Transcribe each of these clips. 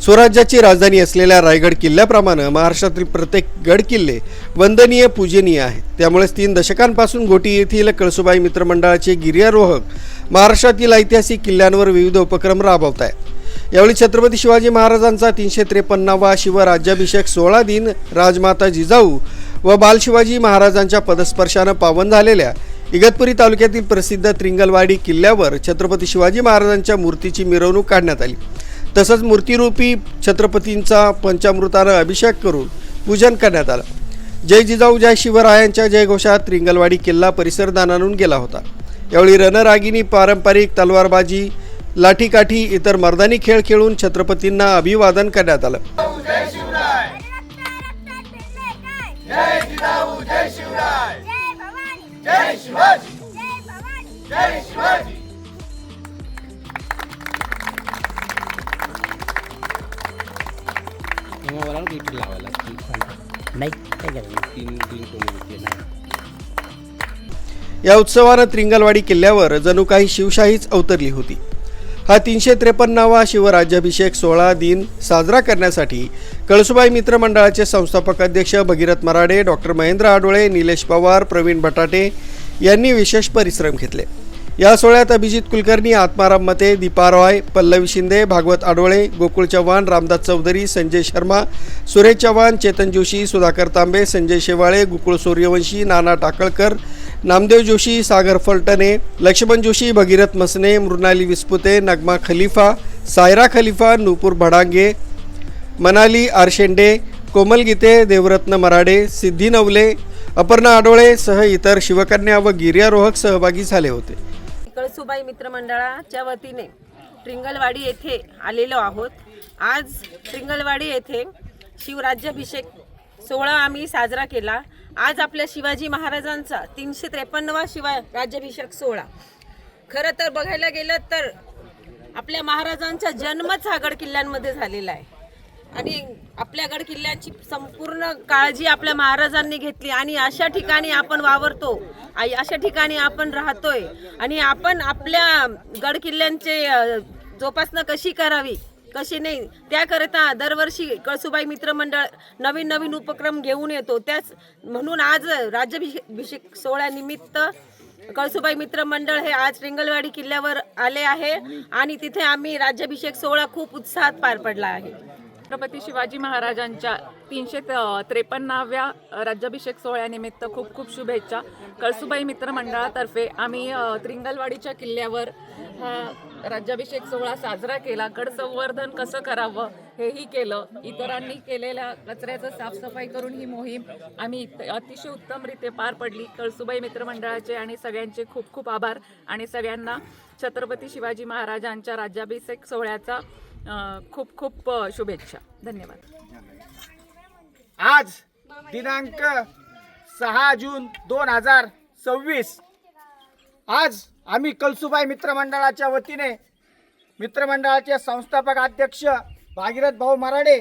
स्वराज्याची राजधानी असलेल्या रायगड किल्ल्याप्रमाणे महाराष्ट्रातील प्रत्येक गड किल्ले वंदनीय पूजनीय आहेत। त्यामुळेच 3 दशकांपासून घोटी येथील कळसुबाई मित्रमंडळाचे गिर्यारोहक महाराष्ट्रातील ऐतिहासिक किल्ल्यांवर विविध उपक्रम राबवत आहेत। यावेळी छत्रपती शिवाजी महाराजांचा 353वा शिवराज्याभिषेक 16 दिन राजमाता जिजाऊ व बालशिवाजी महाराजांच्या पदस्पर्शाने पावन झालेल्या इगतपुरी तालुक्यातील प्रसिद्ध त्रिंगलवाडी किल्ल्यावर छत्रपती शिवाजी महाराजांच्या मूर्तीची मिरवणूक काढण्यात आली। तसंच मूर्तिरूपी छत्रपतींचा पंचामृताने अभिषेक करून पूजन करण्यात आलं। जय जिजाऊ जय शिवरायांच्या जयघोषात त्रिंगलवाडी किल्ला परिसर दानावून गेला होता। यावेळी रणरागिणी पारंपरिक तलवारबाजी लाठीकाठी इतर मर्दानी खेळ खेळून छत्रपतींना अभिवादन करण्यात आलं। या उत्सवानं त्रिंगलवाडी किल्ल्यावर जणू काही शिवशाहीच अवतरली होती। हा 353वा शिवराज्याभिषेक 16 दिन साजरा करण्यासाठी कळसुबाई मित्र मंडळाचे संस्थापक अध्यक्ष भगीरथ मराडे, डॉक्टर महेंद्र आडोळे, निलेश पवार, प्रवीण बटाटे यांनी विशेष परिश्रम घेतले। या सोहळ्यात अभिजित कुलकर्णी, आत्माराम मते, दीपा रॉय, पल्लवी शिंदे, भागवत आडोळे, गोकुळ चव्हाण, रामदास चौधरी, संजय शर्मा, सुरेश चव्हाण, चेतन जोशी, सुधाकर तांबे, संजय शेवाळे, गोकुळ सूर्यवंशी, नाना टाकळकर, नामदेव जोशी, सागर फलटणे, लक्ष्मण जोशी, भगीरथ मसने, मृणाली विस्पुते, नगमा खलिफा, सायरा खलिफा, नूपुर भडांगे, मनाली आरशेंडे, कोमल गीते, देवरत्न मराडे, सिद्धी नवले, अपर्णा आडोळे सह इतर शिवकन्या व गिर्यारोहक सहभागी झाले होते। कळसुबाई मित्रमंडळाच्या वतीने त्रिंगलवाडी येथे आलेलो आहोत। आज त्रिंगलवाडी येथे शिवराज्याभिषेक सोहळा आम्ही साजरा केला। आज आपल्या शिवाजी महाराजांचा 353वा शिवराज्याभिषेक सोहळा। खरं तर बघायला गेलं तर आपल्या महाराजांचा जन्मच हा गड किल्ल्यांमध्ये झालेला आहे आणि आपल्या गड किल्ल्यांची संपूर्ण काळजी आपल्या महाराजांनी घेतली आणि अशा ठिकाणी आपण वावरतो, अशा ठिकाणी आपण राहतोय आणि आपण आपल्या गड किल्ल्यांचे जोपासना कशी करावी कशी नाही त्याकरता दरवर्षी कळसुबाई मित्रमंडळ नवीन नवीन उपक्रम घेऊन येतो। त्याच म्हणून आज राज्याभिषेक सोहळ्यानिमित्त कळसुबाई मित्रमंडळ हे आज त्रिंगलवाडी किल्ल्यावर आले आहे आणि तिथे आम्ही राज्याभिषेक सोहळा खूप उत्साहात पार पडला आहे। छत्रपती शिवाजी महाराजांच्या 353व्या राज्याभिषेक सोहळ्यानिमित्त खूप खूप शुभेच्छा। कळसुबाई मित्रमंडळातर्फे आम्ही त्रिंगलवाडीच्या किल्ल्यावर हा राज्याभिषेक सोहळा साजरा केला। गड संवर्धन कसं करावं हेही केलं। इतरांनी केलेल्या कचऱ्याचं साफसफाई करून ही मोहीम आम्ही अतिशय उत्तमरित्या पार पडली। कळसुबाई मित्रमंडळाचे आणि सगळ्यांचे खूप खूप आभार आणि सगळ्यांना छत्रपती शिवाजी महाराजांच्या राज्याभिषेक सोहळ्याचा खूप खूप शुभेच्छा। धन्यवाद। आज दिनांक 6 जून 2026 आज आम्ही कळसुबाई मित्रमंडळाच्या वतीने मित्रमंडळाचे संस्थापक अध्यक्ष भागीरथ भाऊ मराडे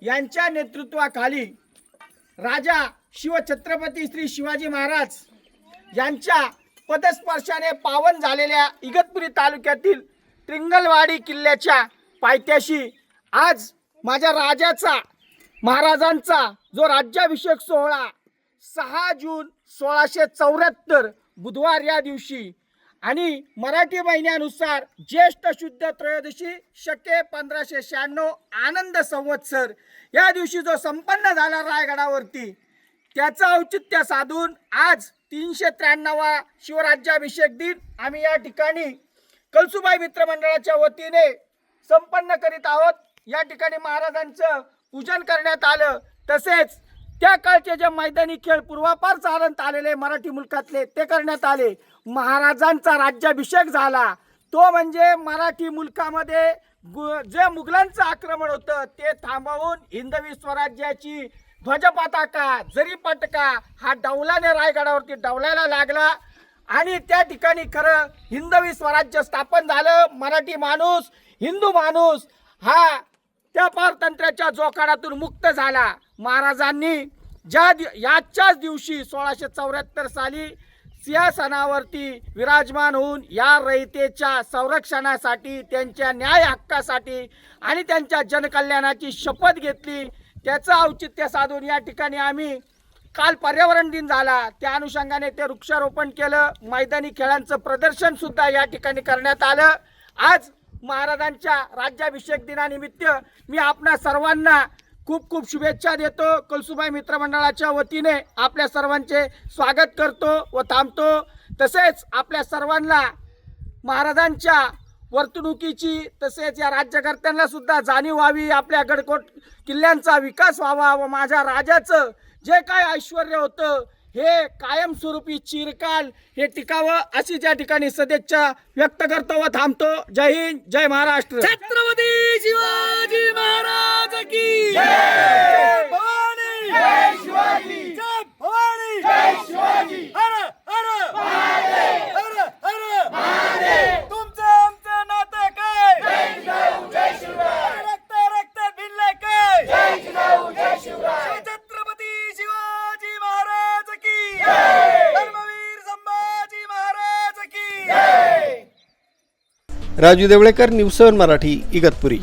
यांच्या नेतृत्वाखाली राजा शिवछत्रपती श्री शिवाजी महाराज यांच्या पदस्पर्शाने पावन झालेल्या इगतपुरी तालुक्यातील त्रिंगलवाडी किल्ल्याच्या पायथ्याशी आज माझ्या राजाचा महाराजांचा जो राज्याभिषेक सोहळा 6 जून 1674 बुधवार या दिवशी आणि मराठी महिन्यानुसार ज्येष्ठ शुद्ध त्रयोदशी शके 1596 आनंद संवत्सर या दिवशी जो संपन्न झाला रायगडावरती त्याचं औचित्य साधून आज 353वा शिवराज्याभिषेक दिन आम्ही या ठिकाणी कळसुबाई मित्रमंडळाच्या वतीने संपन्न करीत आहोत। या ठिकाणी महाराजांचं पूजन करण्यात आलं। तसेच त्या काळचे जे मैदानी खेळ पूर्वापार चालत आलेले मराठी मुलकातले ते करण्यात आले। महाराजांचा राज्याभिषेक झाला तो म्हणजे मराठी मुलकामध्ये जे मुघलांचं आक्रमण होतं ते थांबवून हिंदवी स्वराज्याची ध्वज पताका जरी पटका हा डौलाने रायगडावरती डौलायला लागला आणि त्या ठिकाणी खरं हिंदवी स्वराज्य स्थापन झालं। मराठी माणूस हिंदू माणूस हा त्या पारतंत्र्याच्या जोखडातून मुक्त झाला। महाराजांनी याच्याच दिवशी 1674 साली सिंहासनावरती विराजमान होऊन या रयतेच्या संरक्षणासाठी, त्यांच्या न्याय हक्कासाठी आणि त्यांच्या जनकल्याणाची शपथ घेतली. त्याचं औचित्य साधून या ठिकाणी आम्ही काल पर्यावरण दिन झाला, त्या अनुषंगाने ते वृक्षारोपण केलं. मैदानी खेळांचं प्रदर्शन सुद्धा या ठिकाणी करण्यात आलं. आज महाराजांच्या राज्याभिषेक दिनानिमित्त मी आपणा सर्वांना खूप खूप शुभेच्छा देतो. कळसुबाई मित्रमंडळाच्या वतीने आपल्या सर्वांचे स्वागत करतो व थांबतो. तसेच आपल्या सर्वांना महाराजांच्या वर्तणुकीची, तसेच या राज्यकर्त्यांना सुद्धा जाणीव व्हावी, आपल्या गडकोट किल्ल्यांचा विकास व्हावा व माझ्या राजाचं जे काय ऐश्वर्य होतं हे कायमस्वरूपी चिरकाल हे टिकावं अशी त्या ठिकाणी सदिच्छा व्यक्त करतो व थांबतो. जय हिंद, जय महाराष्ट्र. छत्रपती शिवाजी महाराज की जय. भवानी जय शिवाजी, जय भवानी जय शिवाजी. हर हर महादेव, हर हर महादेव. तुमचं आमचं नातं काय? जय जिजाऊ जय शिवराय. रक्त रक्त भिनलंय काय? जय जिजाऊ जय शिवराय. छत्रपती शिवाजी महाराज की जय. धर्मवीर संभाजी महाराज की जय. राजू देवळेकर, न्यूज 7 मराठी, इगतपुरी.